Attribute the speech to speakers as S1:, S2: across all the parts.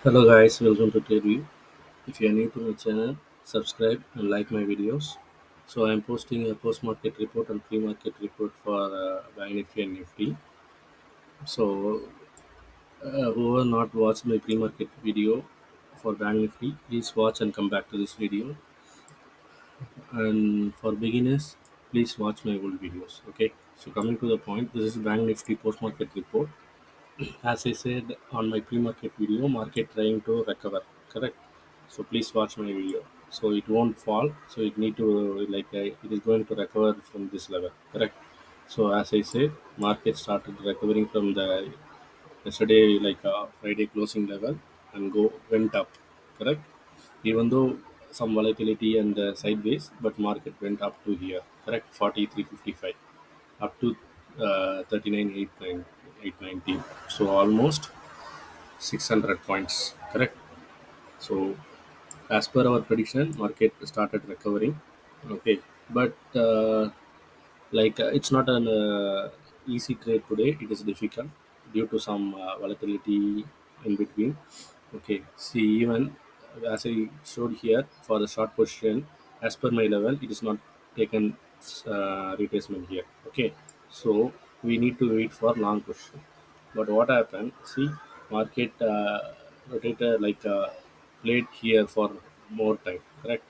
S1: Hello guys, welcome to Review. If you are new to my channel, subscribe and like my videos. So I am posting a post-market report and pre-market report for Bank Nifty and Nifty. So whoever not watched my pre-market video for Bank Nifty, please watch and come back to this video. And for beginners, please watch my old videos. Okay. So coming to the point, this is Bank Nifty post-market report. As I said on my pre-market video, market trying to recover, correct? So please watch my video. So it won't fall. So it need to it is going to recover from this level, correct? So as I said, market started recovering from the yesterday Friday closing level and go went up, correct? Even though some volatility and sideways, but market went up to here, correct? 43.55 up to 39.890. So almost 600 points, correct? So as per our prediction, market started recovering. Okay, but it's not an easy trade today. It is difficult due to some volatility in between. Okay, see, even as I showed here for the short position, as per my level, it is not taken retracement here. Okay, so we need to wait for long position. But what happened? See, market rotated played here for more time. Correct.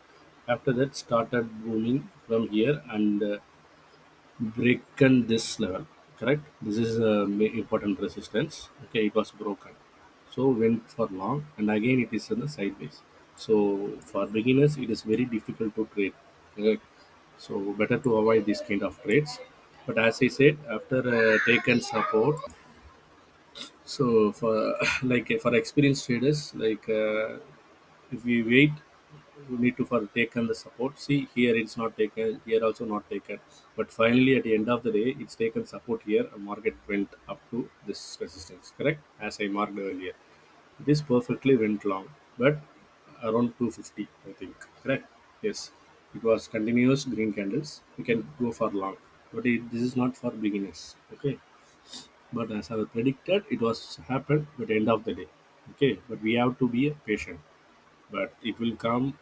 S1: After that, started booming from here and broken this level, correct? This is a important resistance. Okay, it was broken, so went for long and again it is in the sideways. So for beginners it is very difficult to trade, correct? So better to avoid this kind of trades. But as I said, after taken support, so for for experienced traders, if we wait, we need to for taken the support. See, here it's not taken, here also not taken, but finally at the end of the day it's taken support here and market went up to this resistance, correct? As I marked earlier, this perfectly went long, but around 250 I think, correct? Yes, it was continuous green candles, we can go for long, but this is not for beginners. Okay, but as I predicted, it was happened at the end of the day. Okay, but we have to be patient. But it will come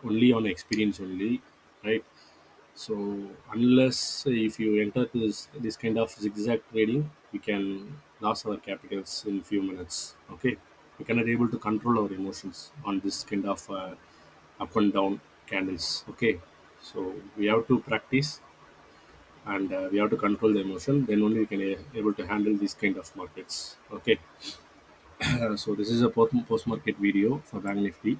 S1: only on experience only, right? So unless if you enter this kind of zigzag trading, we can lose our capitals in few minutes. Okay, we cannot able to control our emotions on this kind of up and down candles. Okay, so we have to practice and we have to control the emotion. Then only we can able to handle these kind of markets. Okay, so this is a post market video for Bank Nifty.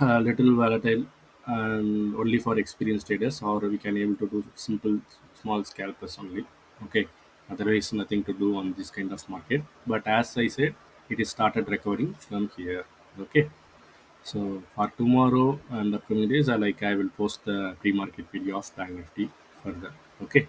S1: Little volatile and only for experienced traders, or we can able to do simple small scalpers only. Okay, otherwise nothing to do on this kind of market. But as I said, it is started recovering from here. Okay, so for tomorrow and upcoming days, I will post the pre-market video of Bank Nifty further. Okay,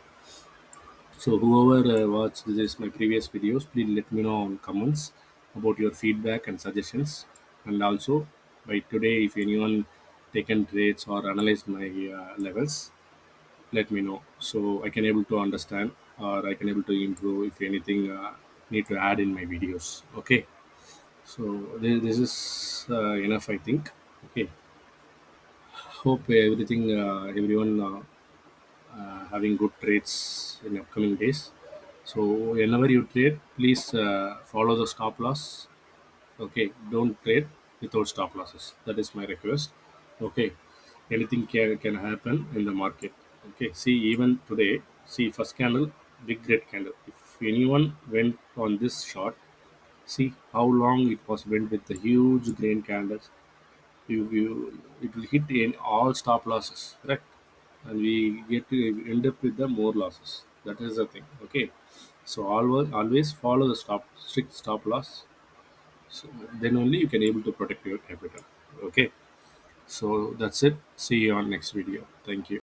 S1: so whoever watched this my previous videos, please let me know on comments about your feedback and suggestions. And also by today, if anyone taken trades or analyzed my levels, let me know so I can able to understand or I can able to improve if anything need to add in my videos. Okay, so this is enough, I think. Okay, hope everything everyone having good trades in upcoming days. So whenever you trade, please follow the stop loss. Okay, don't trade without stop losses. That is my request. Okay, anything can happen in the market. Okay, see, even today, see, first candle, big red candle. If anyone went on this short, see how long it was went with the huge green candles. You it will hit in all stop losses, correct? And we get to end up with the more losses. That is the thing. Okay, so always follow the strict stop loss. So then only you can able to protect your capital. Okay, so that's it. See you on next video. Thank you.